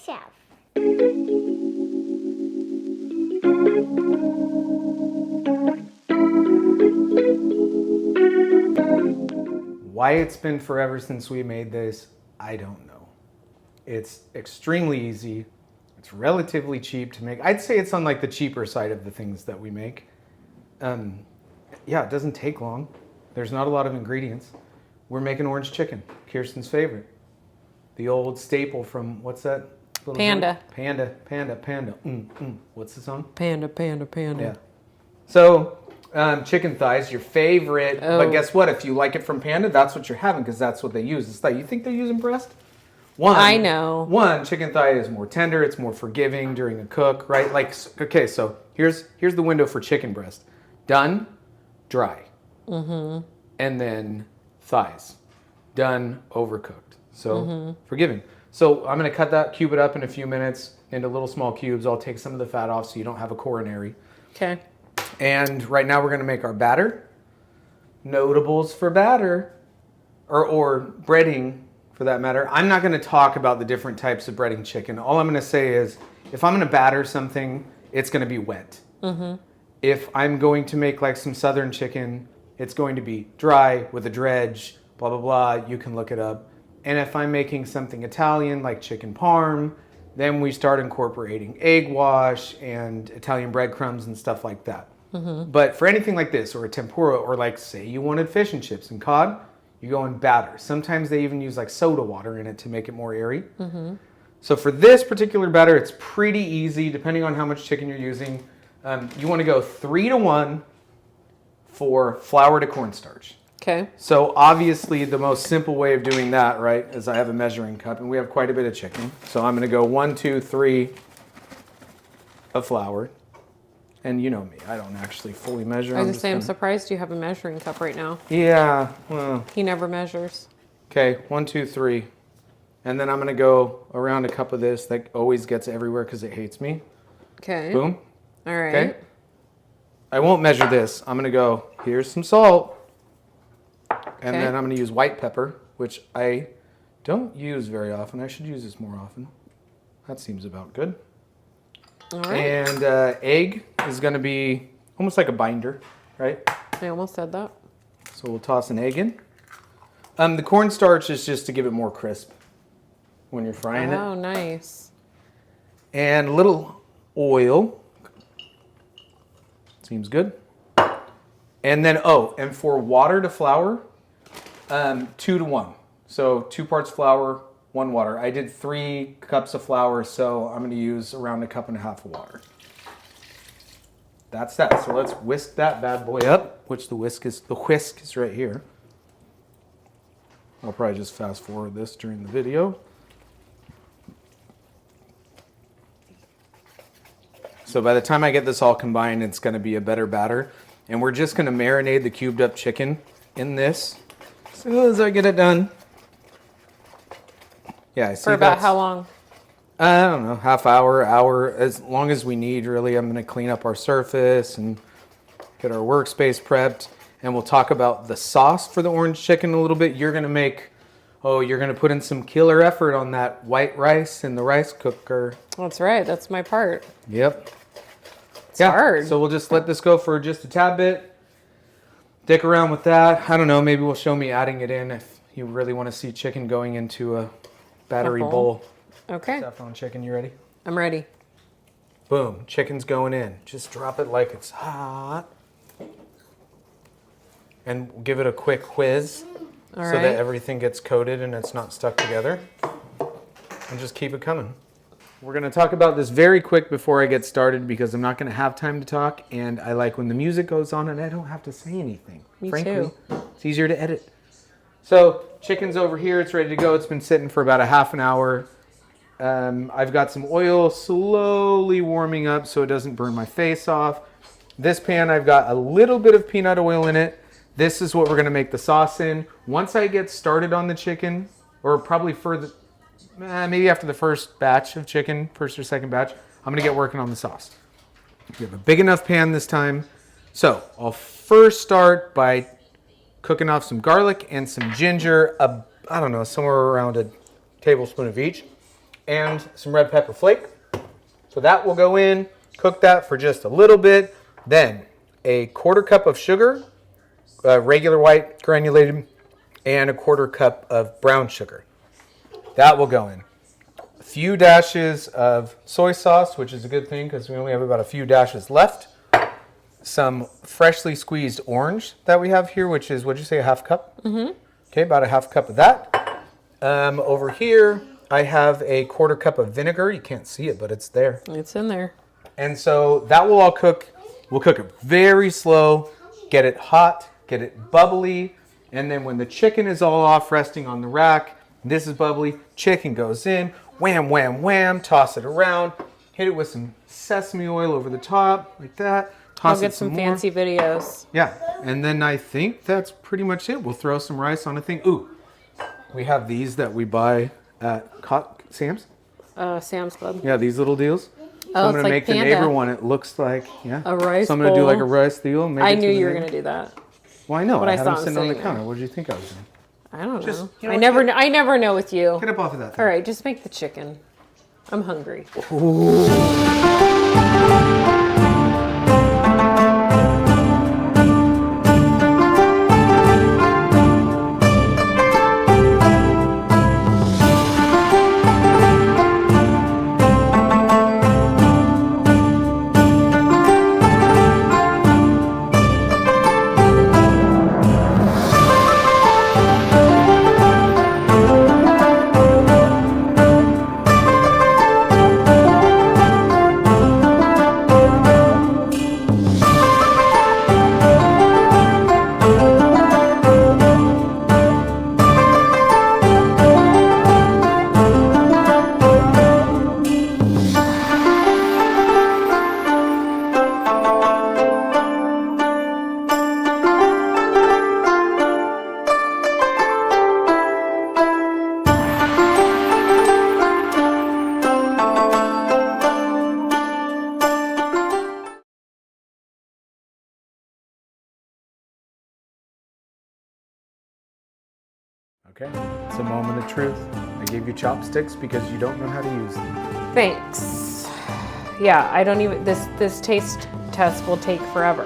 shelf. Why it's been forever since we made this, I don't know. It's extremely easy. It's relatively cheap to make. I'd say it's on like the cheaper side of the things that we make. Yeah, it doesn't take long. There's not a lot of ingredients. We're making orange chicken, Kirsten's favorite. The old staple from, what's that? Panda. Panda. What's the song? Panda. Yeah. So, chicken thighs, your favorite. Oh. But guess what? If you like it from Panda, that's what you're having because that's what they use. It's like, you think they're using breast? I know. One, chicken thigh is more tender. It's more forgiving during a cook, right? Like, okay, so here's the window for chicken breast. Done, dry. Mm-hmm. And then thighs. Done, overcooked. So forgiving. So I'm going to cube it up in a few minutes into little small cubes. I'll take some of the fat off so you don't have a coronary. Okay. And right now we're going to make our batter. Notables for batter, or breading for that matter. I'm not going to talk about the different types of breading chicken. All I'm going to say is if I'm going to batter something, it's going to be wet. Mm-hmm. If I'm going to make like some southern chicken, it's going to be dry with a dredge, blah, blah, blah. You can look it up. And if I'm making something Italian like chicken parm, then we start incorporating egg wash and Italian breadcrumbs and stuff like that. Mm-hmm. But for anything like this, or a tempura, or like say you wanted fish and chips and cod, you go in batter. Sometimes they even use like soda water in it to make it more airy. Mm-hmm. So for this particular batter, it's pretty easy depending on how much chicken you're using. You want to go 3-to-1 for flour to cornstarch. Okay. So obviously the most simple way of doing that, right, is I have a measuring cup and we have quite a bit of chicken. So I'm going to go 1, 2, 3 of flour. And you know me, I don't actually fully measure. I was just saying, I'm surprised you have a measuring cup right now. Yeah, well. He never measures. Okay, 1, 2, 3. And then I'm going to go around a cup of this that always gets everywhere because it hates me. Okay. Boom. All right. Okay. I won't measure this. I'm going to go, here's some salt. And then I'm going to use white pepper, which I don't use very often. I should use this more often. That seems about good. All right. And egg is going to be almost like a binder, right? I almost said that. So we'll toss an egg in. The cornstarch is just to give it more crisp when you're frying it. Oh, nice. And a little oil. Seems good. And then, and for water to flour, 2-to-1. So 2 parts flour, 1 water. I did 3 cups of flour, so I'm going to use around 1.5 cups of water. That's that. So let's whisk that bad boy up, which the whisk is right here. I'll probably just fast forward this during the video. So by the time I get this all combined, it's going to be a better batter. And we're just going to marinate the cubed up chicken in this as soon as I get it done. Yeah, I see. For about how long? I don't know, half hour, as long as we need, really. I'm going to clean up our surface and get our workspace prepped. And we'll talk about the sauce for the orange chicken a little bit. You're going to put in some killer effort on that white rice in the rice cooker. That's right. That's my part. Yep. It's hard. So we'll just let this go for just a tad bit. Dick around with that. I don't know, maybe we'll show me adding it in if you really want to see chicken going into a battery bowl. Okay. Saffron chicken, you ready? I'm ready. Boom, chicken's going in. Just drop it like it's hot. And give it a quick whiz so that everything gets coated and it's not stuck together. And just keep it coming. We're going to talk about this very quick before I get started because I'm not going to have time to talk, and I like when the music goes on and I don't have to say anything. Me Frankly, too. It's easier to edit. So chicken's over here. It's ready to go. It's been sitting for about a half an hour. I've got some oil slowly warming up so it doesn't burn my face off. This pan, I've got a little bit of peanut oil in it. This is what we're going to make the sauce in. Once I get started on the chicken, or probably further, maybe after the first batch of chicken, first or second batch, I'm going to get working on the sauce. We have a big enough pan this time. So I'll first start by cooking off some garlic and some ginger, I don't know, somewhere around a tablespoon of each. and some red pepper flake. So that will go in, cook that for just a little bit. Then a 1/4 cup of sugar, regular white granulated, and a 1/4 cup of brown sugar. That will go in. A few dashes of soy sauce, which is a good thing because we only have about a few dashes left. Some freshly squeezed orange that we have here, which is, what'd you say, a 1/2 cup? Mm-hmm. Okay, about a 1/2 cup of that. Over here, I have a 1/4 cup of vinegar. You can't see it, but it's there. It's in there. And so that will all cook. We'll cook it very slow, get it hot, get it bubbly, and then when the chicken is all off resting on the rack, this is bubbly, chicken goes in, wham, wham, wham, toss it around, hit it with some sesame oil over the top, like that. I'll Toss get it some more. fancy videos. Yeah, and then I think that's pretty much it. We'll throw some rice on a thing. Ooh, we have these that we buy at Sam's. Sam's Club. Yeah, these little deals. So Oh, I'm it's gonna like make Panda. the neighbor one. It looks like A rice So I'm gonna do like a bowl. rice deal. Maybe I to knew the you were neighbor. going to do that. Well, I know. when I I had saw them him sitting on the sitting counter. there. What did you think I was doing? I don't Just, know. you know I what, never, get- I never know with you. Get up off of that thing. All right, just make the chicken. I'm hungry. Okay, it's a moment of truth. I gave you chopsticks because you don't know how to use them. Thanks. Yeah, I don't even, this taste test will take forever.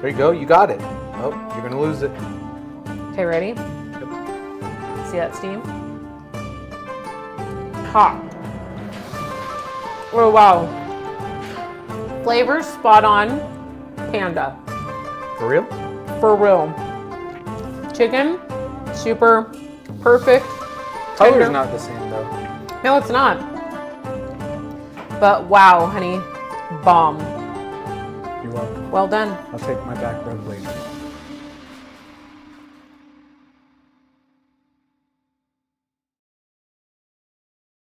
There you go. You got it. Oh, you're gonna lose it. Okay, ready? See that steam? Hot. Oh, wow. Flavor spot on. Panda. For real? For real. Chicken, super perfect. Color's tender. not the same though. No, it's not. But wow, honey. Bomb. You're welcome. Well done. I'll take my back rub later.